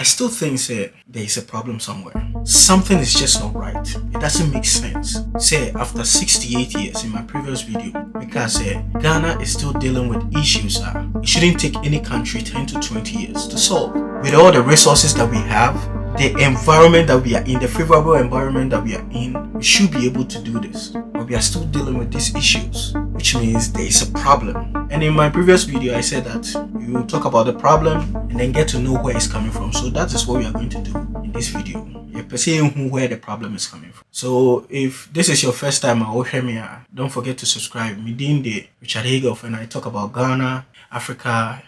still think say there is a problem somewhere. Something is just not right. It doesn't make sense. Say after 68 years in my previous video, because Ghana is still dealing with issues it shouldn't take any country 10 to 20 years to solve. With all the resources that we have, the environment that we are in, the favorable environment that we are in, we should be able to do this. But we are still dealing with these issues, which means there is a problem. And in my previous video, I said that we will talk about the problem and then get to know where it's coming from. So that is what we are going to do in this video. Where the problem is coming from. So if this is your first time don't forget to subscribe. Midinde Richard Hagoff, and I talk about Ghana, Africa,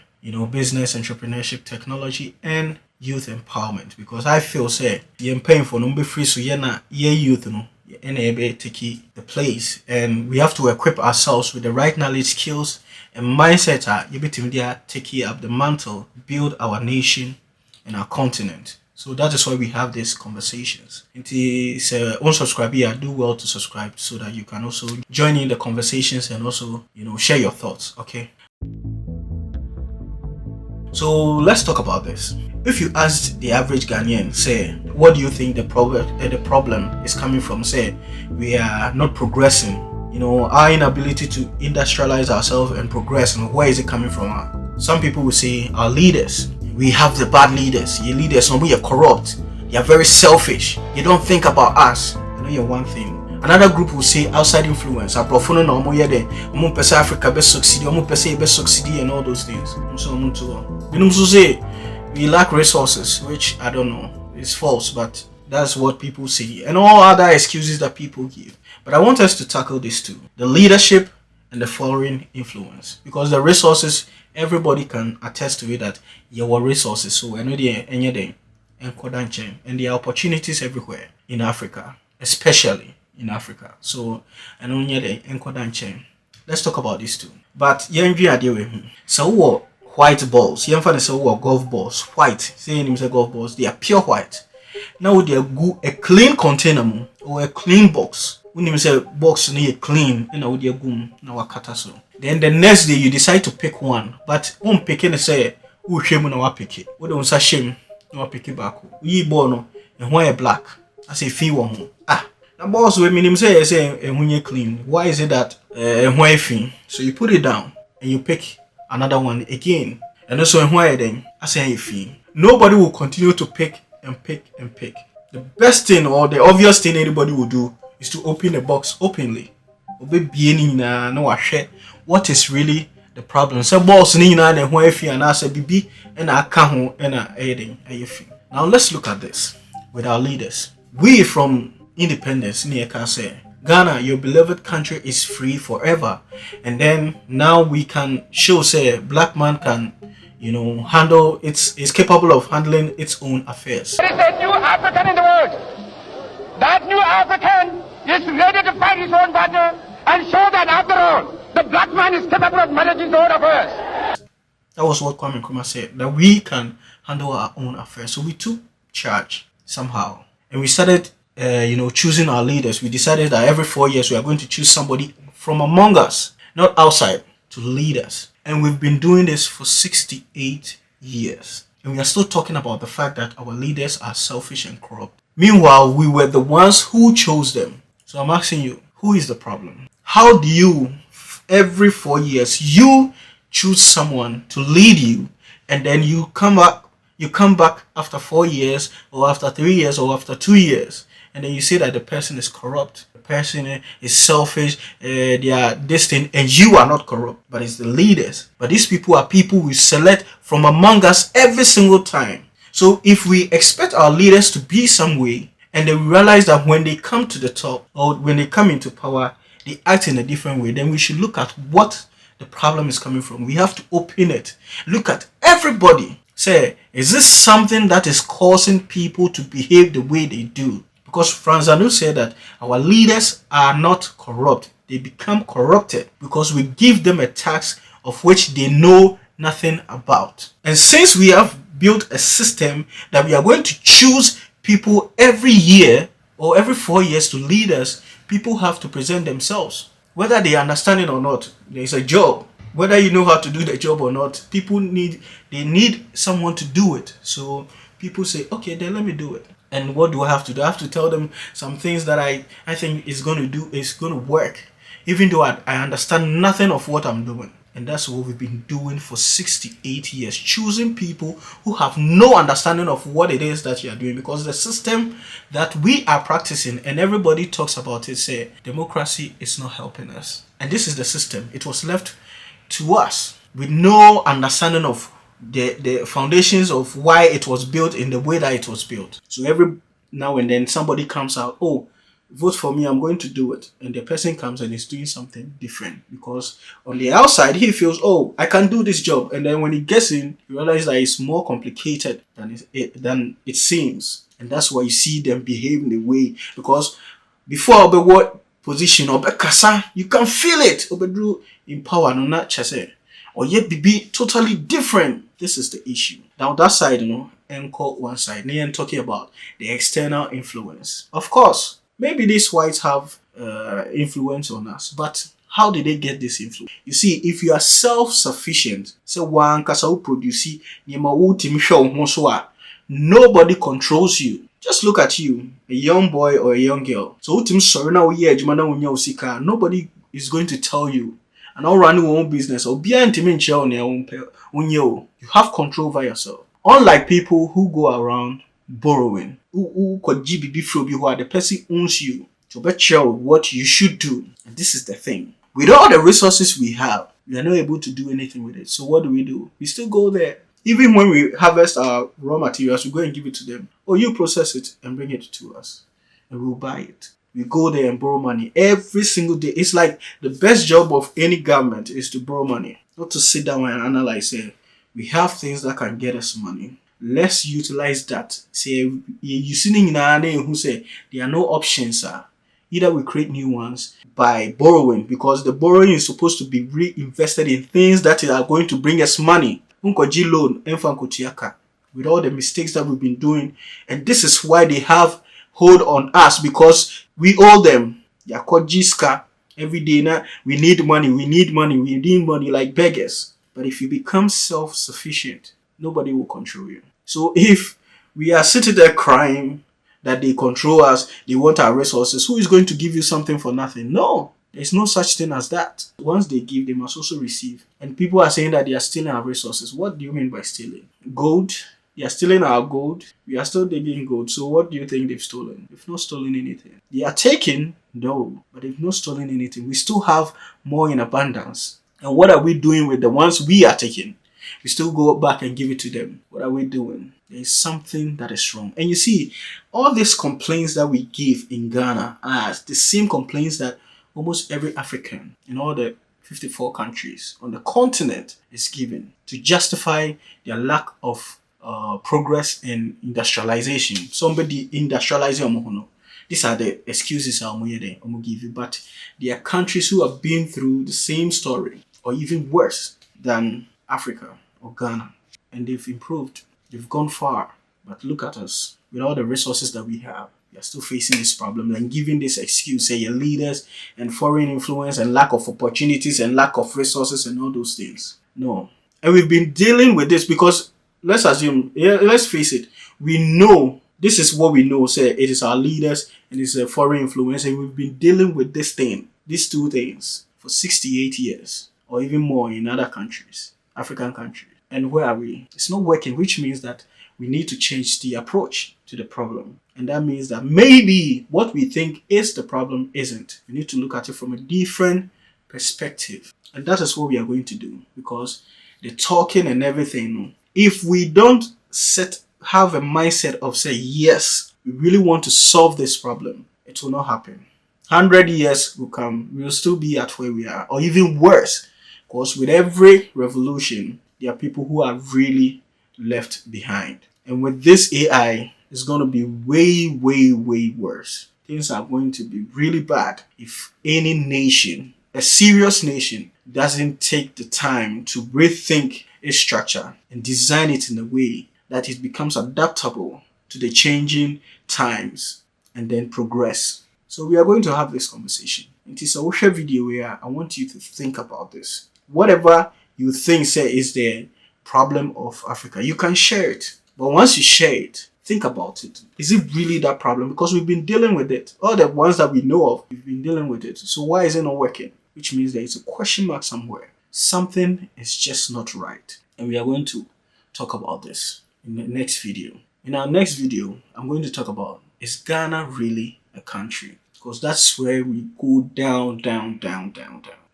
business, entrepreneurship, technology, and youth empowerment, because I feel say you're paying for number free, so youth take the place, and we have to equip ourselves with the right knowledge, skills, and mindset take up the mantle, build our nation and our continent. So that is why we have these conversations. Unsubscribe, do well to subscribe so that you can also join in the conversations and also share your thoughts. Okay. So let's talk about this. If you asked the average Ghanaian, say, what do you think the problem is coming from? Say, we are not progressing. Our inability to industrialize ourselves and progress, and where is it coming from? Some people will say our leaders. We have the bad leaders. Your leaders, we are corrupt. They are very selfish. They don't think about us. I know you're one thing. Another group will say outside influence. Africa best succeed, and all those things. So say we lack resources, which I don't know, it's false, but that's what people say, and all other excuses that people give. But I want us to tackle this too: the leadership and the foreign influence, because the resources, everybody can attest to it that your resources. So I know and there are opportunities everywhere in Africa, especially in Africa. So I know let's talk about this too. But so what? White balls. Golf balls. White. Saying golf balls. They are pure white. Now they are a clean container or a clean box. When you say box need clean, then the next day you decide to pick one, but picking say shame na pick it. We don't say shame no pick it back. We born and why black? I say fee one. The boss we mean say when you clean. Why is it that why fee? So you put it down and you pick another one again, and also why then I say fee. Nobody will continue to pick and pick and pick. The best thing or the obvious thing anybody will do is to open the box openly. What is really the problem? So boss and why fee and I say BB and I can't and I fee. Now let's look at this with our leaders. We from independence say Ghana, your beloved country, is free forever, and then now we can show say black man can handle is capable of handling its own affairs. There is a new African in the world. That new African is ready to fight his own battle and show that after all the black man is capable of managing his own affairs. That was what Kwame Nkrumah said, that we can handle our own affairs. So we took charge somehow, and we started choosing our leaders. We decided that every 4 years we are going to choose somebody from among us, not outside, to lead us. And we've been doing this for 68 years. And we are still talking about the fact that our leaders are selfish and corrupt. Meanwhile, we were the ones who chose them. So I'm asking you, who is the problem? How do you, every 4 years, you choose someone to lead you, and then you come back after 4 years, or after 3 years, or after 2 years, and then you say that the person is corrupt, the person is selfish, they are distant, and you are not corrupt, but it's the leaders. But these people are people we select from among us every single time. So if we expect our leaders to be some way, and then we realize that when they come to the top, or when they come into power, they act in a different way, then we should look at what the problem is coming from. We have to open it. Look at everybody. Say, is this something that is causing people to behave the way they do? Because Frantz Fanon said that our leaders are not corrupt. They become corrupted because we give them a task of which they know nothing about. And since we have built a system that we are going to choose people every year or every 4 years to lead us, people have to present themselves. Whether they understand it or not, there's a job. Whether you know how to do the job or not, people need someone to do it. So people say, okay, then let me do it. And what do I have to do? I have to tell them some things that I think is going to work, even though I understand nothing of what I'm doing. And that's what we've been doing for 68 years, choosing people who have no understanding of what it is that you are doing, because the system that we are practicing and everybody talks about it, say democracy is not helping us. And this is the system. It was left to us with no understanding of the foundations of why it was built in the way that it was built. So every now and then somebody comes out, oh, vote for me, I'm going to do it. And the person comes and is doing something different, because on the outside he feels, oh, I can do this job. And then when he gets in, you realize that it's more complicated than it seems. And that's why you see them behaving the way, because before the what position or kasa, you can feel it. Obedru in power, no not chase. Or yet be totally different. This is the issue. Now that side, and call one side. Then talking about the external influence. Of course, maybe these whites have influence on us, but how did they get this influence? You see, if you are self-sufficient, so one kasa produce nobody controls you. Just look at you, a young boy or a young girl. So nobody is going to tell you, and all running your own business or be intimate on your own. You have control over yourself. Unlike people who go around borrowing, who could GBB from you, who are the person owns you to bet you what you should do. And this is the thing. With all the resources we have, we are not able to do anything with it. So what do? We still go there. Even when we harvest our raw materials, we go and give it to them. Or you process it and bring it to us. And we'll buy it. We go there and borrow money every single day. It's like the best job of any government is to borrow money. Not to sit down and analyze it. We have things that can get us money. Let's utilize that. Say you sitting in our name who say there are no options, sir. Either we create new ones by borrowing, because the borrowing is supposed to be reinvested in things that are going to bring us money. Loan, with all the mistakes that we've been doing, and this is why they have hold on us, because we owe them. Every day now, we need money like beggars. But if you become self-sufficient, nobody will control you. So if we are sitting there crying that they control us, they want our resources, who is going to give you something for nothing? No, there's no such thing as that. Once they give, they must also receive. And people are saying that they are stealing our resources. What do you mean by stealing? Gold? They are stealing our gold. We are still digging gold. So what do you think they've stolen? They've not stolen anything. They are taking? No, but they've not stolen anything. We still have more in abundance. And what are we doing with the ones we are taking? We still go back and give it to them. What are we doing? There is something that is wrong. And you see, all these complaints that we give in Ghana are the same complaints that almost every African in all the 54 countries on the continent is given to justify their lack of progress in industrialization. Somebody industrializing. These are the excuses I'm going to give you. But there are countries who have been through the same story, or even worse than Africa or Ghana, and they've improved. They've gone far. But look at us. With all the resources that we have, we are still facing this problem and giving this excuse, say your leaders and foreign influence and lack of opportunities and lack of resources and all those things. No. And we've been dealing with this because, let's face it, we know, this is what we know, say it is our leaders and it's a foreign influence, and we've been dealing with this thing, these two things, for 68 years or even more in other countries, African countries. And where are we? It's not working, which means that we need to change the approach to the problem. And that means that maybe what we think is the problem isn't. We need to look at it from a different perspective. And that is what we are going to do, because the talking and everything, if we don't have a mindset of say, yes, we really want to solve this problem, it will not happen. 100 years will come, we will still be at where we are, or even worse, because with every revolution, there are people who are really left behind. And with this AI, it's going to be way, way, way worse. Things are going to be really bad if any nation, a serious nation, doesn't take the time to rethink its structure and design it in a way that it becomes adaptable to the changing times and then progress. So we are going to have this conversation. It is a short video where I want you to think about this. Whatever you think is the problem of Africa, you can share it. But once you share it, think about it. Is it really that problem? Because we've been dealing with it. All the ones that we know of, we've been dealing with it. So why is it not working? Which means there is a question mark somewhere. Something is just not right. And we are going to talk about this in the next video. In our next video, I'm going to talk about, is Ghana really a country? Because that's where we go down,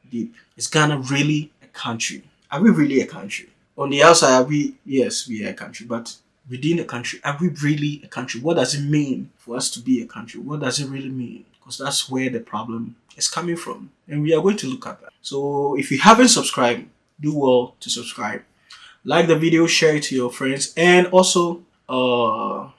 deep. Is Ghana really a country? Are we really a country? On the outside, are we? Yes, we are a country. But within a country, are we really a country? What does it mean for us to be a country? What does it really mean? Because that's where the problem is coming from. And we are going to look at that. So if you haven't subscribed, do well to subscribe. Like the video, share it to your friends, and also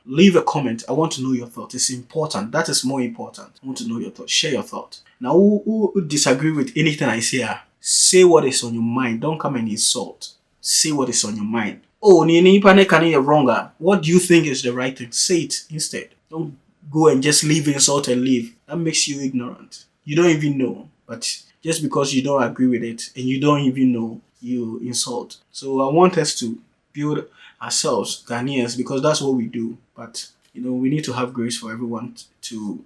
leave a comment. I want to know your thoughts. It's important. That is more important. I want to know your thoughts. Share your thoughts. Now, who disagree with anything I say? Say what is on your mind. Don't come and insult. Say what is on your mind. Oh, you're wrong. What do you think is the right thing? Say it instead. Don't go and just leave insult and leave. That makes you ignorant. You don't even know. But just because you don't agree with it and you don't even know, you insult. So I want us to build ourselves, Ghanaians, because that's what we do. But we need to have grace for everyone to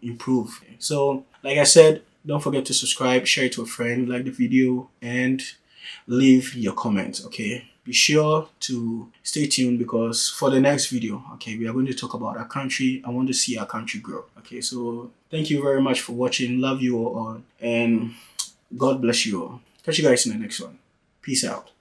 improve. So like I said, don't forget to subscribe, share it to a friend, like the video, and leave your comments. Okay, be sure to stay tuned, because for the next video, okay, we are going to talk about our country. I want to see our country grow. Okay, so thank you very much for watching. Love you all, and God bless you all. Catch you guys in the next one. Peace out.